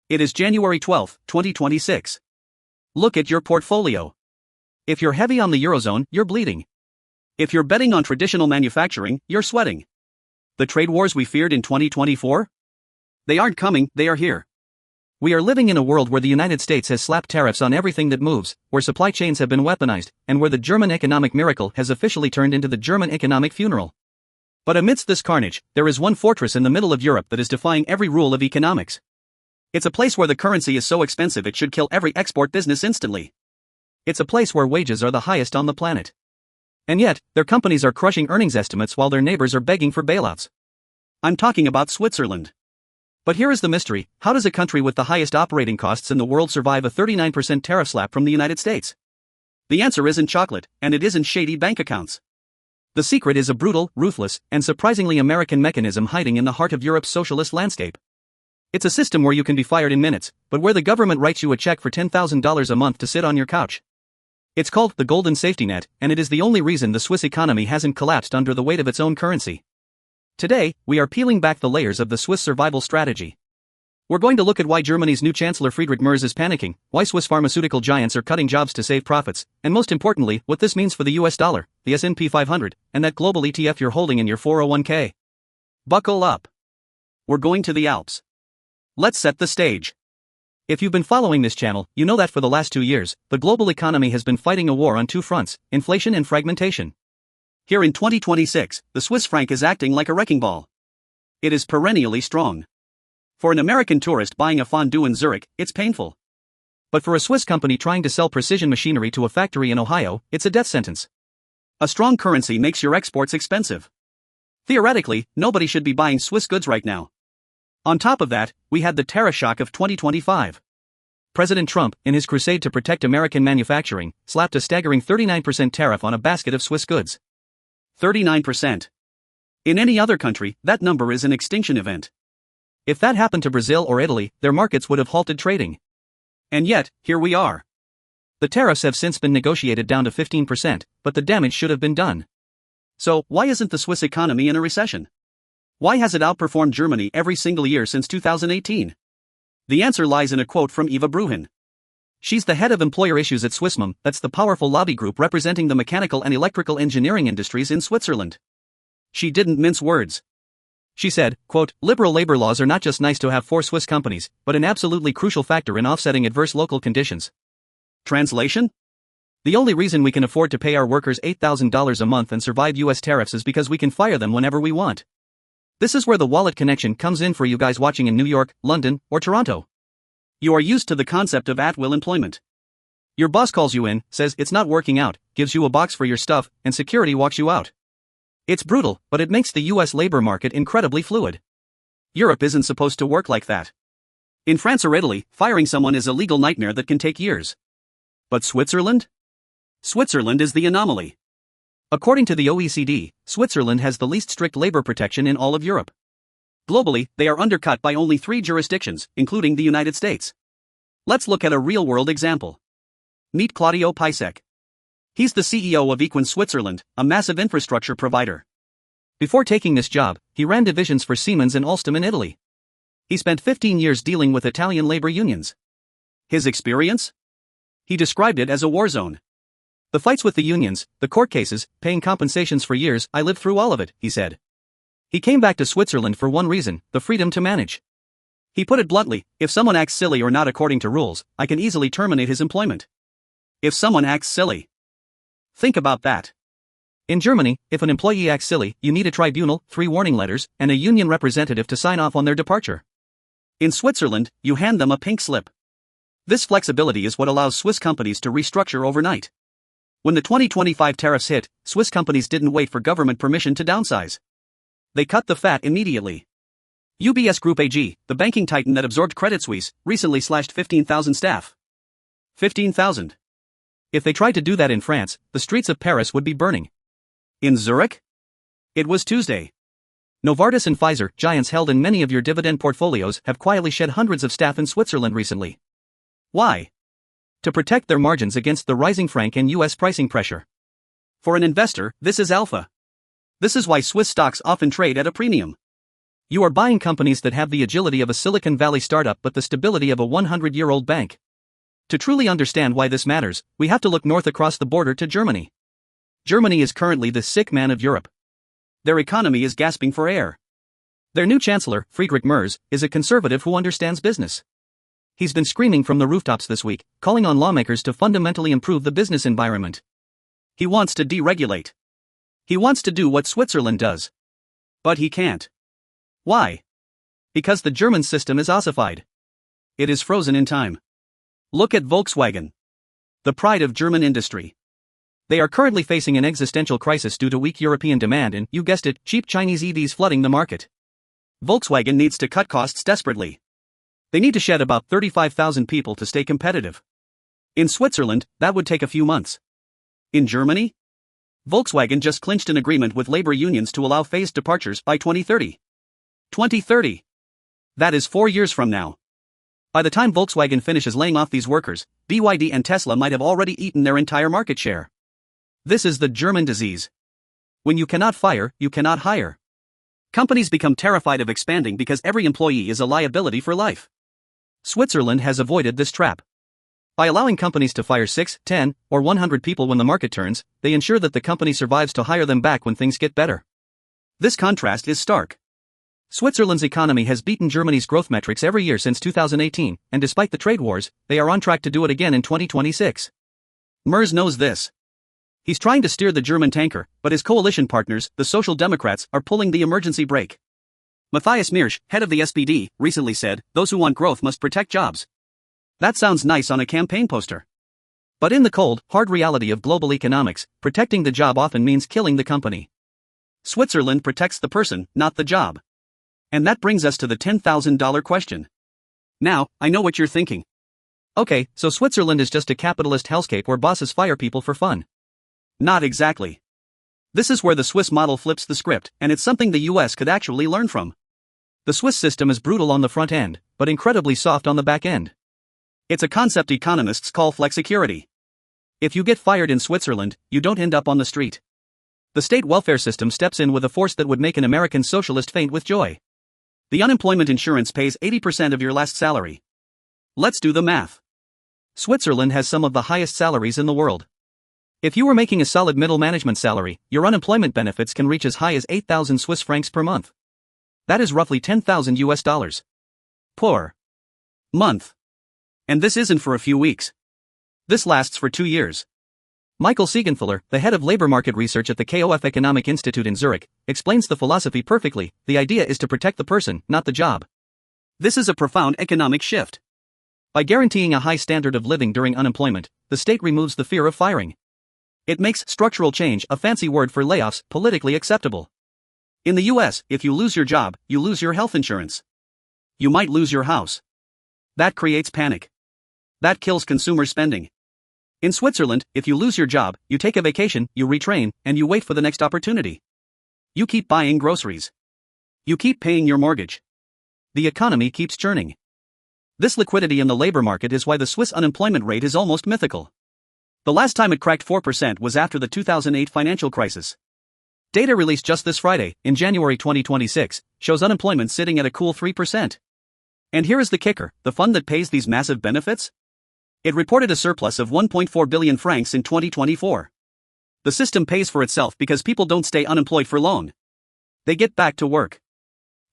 It is January 12, 2026. Look at your portfolio. If you're heavy on the Eurozone, you're bleeding. If you're betting on traditional manufacturing, you're sweating. The trade wars we feared in 2024? They aren't coming, they are here. We are living in a world where the United States has slapped tariffs on everything that moves, where supply chains have been weaponized, and where the German economic miracle has officially turned into the German economic funeral. But amidst this carnage, there is one fortress in the middle of Europe that is defying every rule of economics. It's a place where the currency is so expensive it should kill every export business instantly. It's a place where wages are the highest on the planet. And yet, their companies are crushing earnings estimates while their neighbors are begging for bailouts. I'm talking about Switzerland. But here is the mystery: how does a country with the highest operating costs in the world survive a 39% tariff slap from the United States? The answer isn't chocolate, and it isn't shady bank accounts. The secret is a brutal, ruthless, and surprisingly American mechanism hiding in the heart of Europe's socialist landscape. It's a system where you can be fired in minutes, but where the government writes you a check for $10,000 a month to sit on your couch. It's called the golden safety net, and it is the only reason the Swiss economy hasn't collapsed under the weight of its own currency. Today, we are peeling back the layers of the Swiss survival strategy. We're going to look at why Germany's new Chancellor Friedrich Merz is panicking, why Swiss pharmaceutical giants are cutting jobs to save profits, and most importantly, what this means for the US dollar, the S&P 500, and that global ETF you're holding in your 401k. Buckle up. We're going to the Alps. Let's set the stage. If you've been following this channel, you know that for the last 2 years, the global economy has been fighting a war on two fronts: inflation and fragmentation. Here in 2026, the Swiss franc is acting like a wrecking ball. It is perennially strong. For an American tourist buying a fondue in Zurich, it's painful. But for a Swiss company trying to sell precision machinery to a factory in Ohio, it's a death sentence. A strong currency makes your exports expensive. Theoretically, nobody should be buying Swiss goods right now. On top of that, we had the tariff shock of 2025. President Trump, in his crusade to protect American manufacturing, slapped a staggering 39% tariff on a basket of Swiss goods. 39%. In any other country, that number is an extinction event. If that happened to Brazil or Italy, their markets would have halted trading. And yet, here we are. The tariffs have since been negotiated down to 15%, but the damage should have been done. So, why isn't the Swiss economy in a recession? Why has it outperformed Germany every single year since 2018? The answer lies in a quote from Eva Bruhin. She's the head of employer issues at Swissmum, that's the powerful lobby group representing the mechanical and electrical engineering industries in Switzerland. She didn't mince words. She said, quote, "Liberal labor laws are not just nice to have for Swiss companies, but an absolutely crucial factor in offsetting adverse local conditions." Translation? The only reason we can afford to pay our workers $8,000 a month and survive US tariffs is because we can fire them whenever we want. This is where the wallet connection comes in for you guys watching in New York, London, or Toronto. You are used to the concept of at-will employment. Your boss calls you in, says it's not working out, gives you a box for your stuff, and security walks you out. It's brutal, but it makes the US labor market incredibly fluid. Europe isn't supposed to work like that. In France or Italy, firing someone is a legal nightmare that can take years. But Switzerland? Switzerland is the anomaly. According to the OECD, Switzerland has the least strict labor protection in all of Europe. Globally, they are undercut by only 3 jurisdictions, including the United States. Let's look at a real-world example. Meet Claudio Pisek. He's the CEO of Equin Switzerland, a massive infrastructure provider. Before taking this job, he ran divisions for Siemens and Alstom in Italy. He spent 15 years dealing with Italian labor unions. His experience? He described it as a war zone. The fights with the unions, the court cases, paying compensations for years, I lived through all of it, he said. He came back to Switzerland for one reason: the freedom to manage. He put it bluntly: if someone acts silly or not according to rules, I can easily terminate his employment. If someone acts silly. Think about that. In Germany, if an employee acts silly, you need a tribunal, 3 warning letters, and a union representative to sign off on their departure. In Switzerland, you hand them a pink slip. This flexibility is what allows Swiss companies to restructure overnight. When the 2025 tariffs hit, Swiss companies didn't wait for government permission to downsize. They cut the fat immediately. UBS Group AG, the banking titan that absorbed Credit Suisse, recently slashed 15,000 staff. 15,000. If they tried to do that in France, the streets of Paris would be burning. In Zurich? It was Tuesday. Novartis and Pfizer, giants held in many of your dividend portfolios, have quietly shed hundreds of staff in Switzerland recently. Why? To protect their margins against the rising franc and US pricing pressure. For an investor, this is alpha. This is why Swiss stocks often trade at a premium. You are buying companies that have the agility of a Silicon Valley startup but the stability of a 100-year-old bank. To truly understand why this matters, we have to look north across the border to Germany. Germany is currently the sick man of Europe. Their economy is gasping for air. Their new Chancellor, Friedrich Merz, is a conservative who understands business. He's been screaming from the rooftops this week, calling on lawmakers to fundamentally improve the business environment. He wants to deregulate. He wants to do what Switzerland does. But he can't. Why? Because the German system is ossified. It is frozen in time. Look at Volkswagen. The pride of German industry. They are currently facing an existential crisis due to weak European demand and, you guessed it, cheap Chinese EVs flooding the market. Volkswagen needs to cut costs desperately. They need to shed about 35,000 people to stay competitive. In Switzerland, that would take a few months. In Germany? Volkswagen just clinched an agreement with labor unions to allow phased departures by 2030. 2030. That is 4 years from now. By the time Volkswagen finishes laying off these workers, BYD and Tesla might have already eaten their entire market share. This is the German disease. When you cannot fire, you cannot hire. Companies become terrified of expanding because every employee is a liability for life. Switzerland has avoided this trap. By allowing companies to fire 6, 10, or 100 people when the market turns, they ensure that the company survives to hire them back when things get better. This contrast is stark. Switzerland's economy has beaten Germany's growth metrics every year since 2018, and despite the trade wars, they are on track to do it again in 2026. Merz knows this. He's trying to steer the German tanker, but his coalition partners, the Social Democrats, are pulling the emergency brake. Matthias Miersch, head of the SPD, recently said, "Those who want growth must protect jobs." That sounds nice on a campaign poster. But in the cold, hard reality of global economics, protecting the job often means killing the company. Switzerland protects the person, not the job. And that brings us to the $10,000 question. Now, I know what you're thinking. Okay, so Switzerland is just a capitalist hellscape where bosses fire people for fun. Not exactly. This is where the Swiss model flips the script, and it's something the US could actually learn from. The Swiss system is brutal on the front end, but incredibly soft on the back end. It's a concept economists call flexicurity. If you get fired in Switzerland, you don't end up on the street. The state welfare system steps in with a force that would make an American socialist faint with joy. The unemployment insurance pays 80% of your last salary. Let's do the math. Switzerland has some of the highest salaries in the world. If you were making a solid middle management salary, your unemployment benefits can reach as high as 8,000 Swiss francs per month. That is roughly $10,000 per month. And this isn't for a few weeks. This lasts for 2 years. Michael Siegenthaler, the head of labor market research at the KOF Economic Institute in Zurich, explains the philosophy perfectly. The idea is to protect the person, not the job. This is a profound economic shift. By guaranteeing a high standard of living during unemployment, the state removes the fear of firing. It makes structural change, a fancy word for layoffs, politically acceptable. In the US, if you lose your job, you lose your health insurance. You might lose your house. That creates panic. That kills consumer spending. In Switzerland, if you lose your job, you take a vacation, you retrain, and you wait for the next opportunity. You keep buying groceries. You keep paying your mortgage. The economy keeps churning. This liquidity in the labor market is why the Swiss unemployment rate is almost mythical. The last time it cracked 4% was after the 2008 financial crisis. Data released just this Friday, in January 2026, shows unemployment sitting at a cool 3%. And here is the kicker: the fund that pays these massive benefits? It reported a surplus of 1.4 billion francs in 2024. The system pays for itself because people don't stay unemployed for long. They get back to work.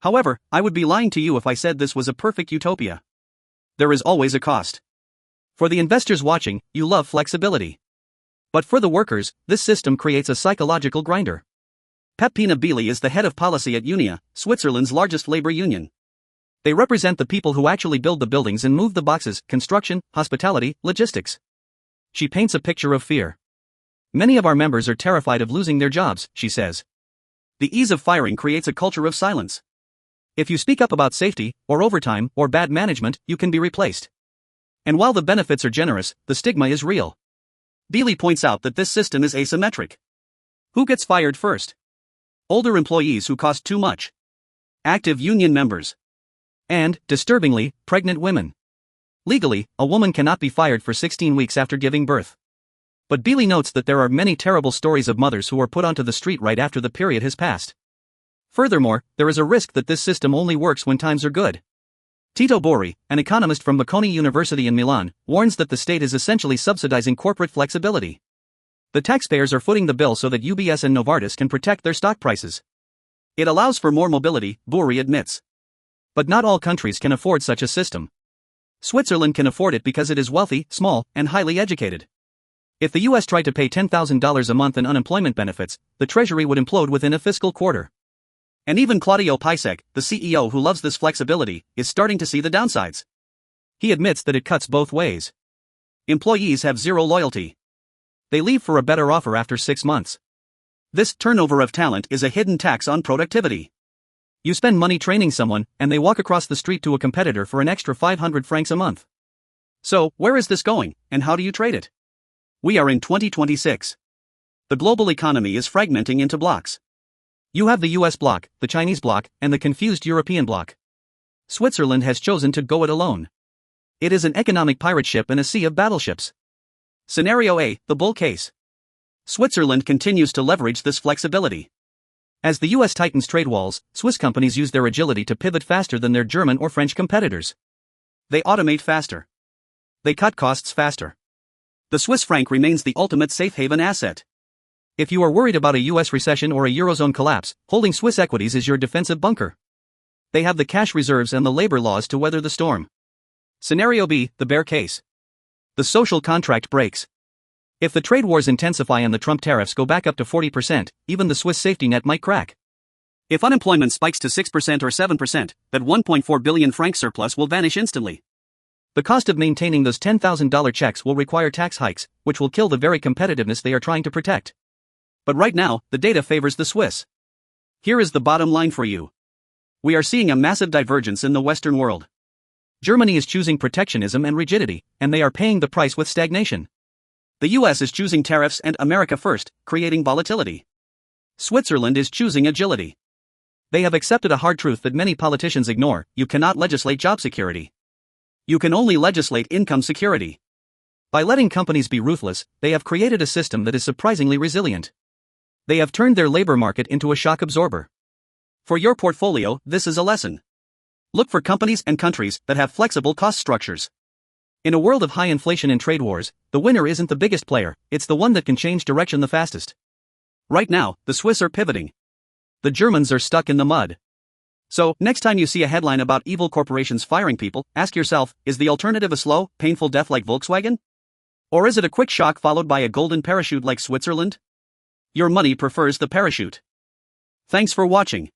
However, I would be lying to you if I said this was a perfect utopia. There is always a cost. For the investors watching, you love flexibility. But for the workers, this system creates a psychological grinder. Peppina Beely is the head of policy at Unia, Switzerland's largest labor union. They represent the people who actually build the buildings and move the boxes: construction, hospitality, logistics. She paints a picture of fear. Many of our members are terrified of losing their jobs, she says. The ease of firing creates a culture of silence. If you speak up about safety, or overtime, or bad management, you can be replaced. And while the benefits are generous, the stigma is real. Beely points out that this system is asymmetric. Who gets fired first? Older employees who cost too much. Active union members. And, disturbingly, pregnant women. Legally, a woman cannot be fired for 16 weeks after giving birth. But Beely notes that there are many terrible stories of mothers who are put onto the street right after the period has passed. Furthermore, there is a risk that this system only works when times are good. Tito Borri, an economist from Bocconi University in Milan, warns that the state is essentially subsidizing corporate flexibility. The taxpayers are footing the bill so that UBS and Novartis can protect their stock prices. It allows for more mobility, Borri admits. But not all countries can afford such a system. Switzerland can afford it because it is wealthy, small, and highly educated. If the US tried to pay $10,000 a month in unemployment benefits, the treasury would implode within a fiscal quarter. And even Claudio Pisek, the CEO who loves this flexibility, is starting to see the downsides. He admits that it cuts both ways. Employees have zero loyalty. They leave for a better offer after 6 months. This turnover of talent is a hidden tax on productivity. You spend money training someone, and they walk across the street to a competitor for an extra 500 francs a month. So, where is this going, and how do you trade it? We are in 2026. The global economy is fragmenting into blocks. You have the US bloc, the Chinese bloc, and the confused European bloc. Switzerland has chosen to go it alone. It is an economic pirate ship in a sea of battleships. Scenario A, the bull case. Switzerland continues to leverage this flexibility. As the US tightens trade walls, Swiss companies use their agility to pivot faster than their German or French competitors. They automate faster. They cut costs faster. The Swiss franc remains the ultimate safe haven asset. If you are worried about a US recession or a Eurozone collapse, holding Swiss equities is your defensive bunker. They have the cash reserves and the labor laws to weather the storm. Scenario B, the bear case. The social contract breaks. If the trade wars intensify and the Trump tariffs go back up to 40%, even the Swiss safety net might crack. If unemployment spikes to 6% or 7%, that 1.4 billion franc surplus will vanish instantly. The cost of maintaining those $10,000 checks will require tax hikes, which will kill the very competitiveness they are trying to protect. But right now, the data favors the Swiss. Here is the bottom line for you. We are seeing a massive divergence in the Western world. Germany is choosing protectionism and rigidity, and they are paying the price with stagnation. The US is choosing tariffs and America first, creating volatility. Switzerland is choosing agility. They have accepted a hard truth that many politicians ignore: you cannot legislate job security. You can only legislate income security. By letting companies be ruthless, they have created a system that is surprisingly resilient. They have turned their labor market into a shock absorber. For your portfolio, this is a lesson. Look for companies and countries that have flexible cost structures. In a world of high inflation and trade wars, the winner isn't the biggest player, it's the one that can change direction the fastest. Right now, the Swiss are pivoting. The Germans are stuck in the mud. So, next time you see a headline about evil corporations firing people, ask yourself, is the alternative a slow, painful death like Volkswagen? Or is it a quick shock followed by a golden parachute like Switzerland? Your money prefers the parachute. Thanks for watching.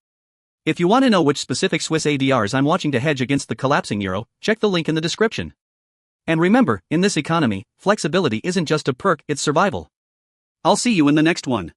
If you want to know which specific Swiss ADRs I'm watching to hedge against the collapsing euro, check the link in the description. And remember, in this economy, flexibility isn't just a perk, it's survival. I'll see you in the next one.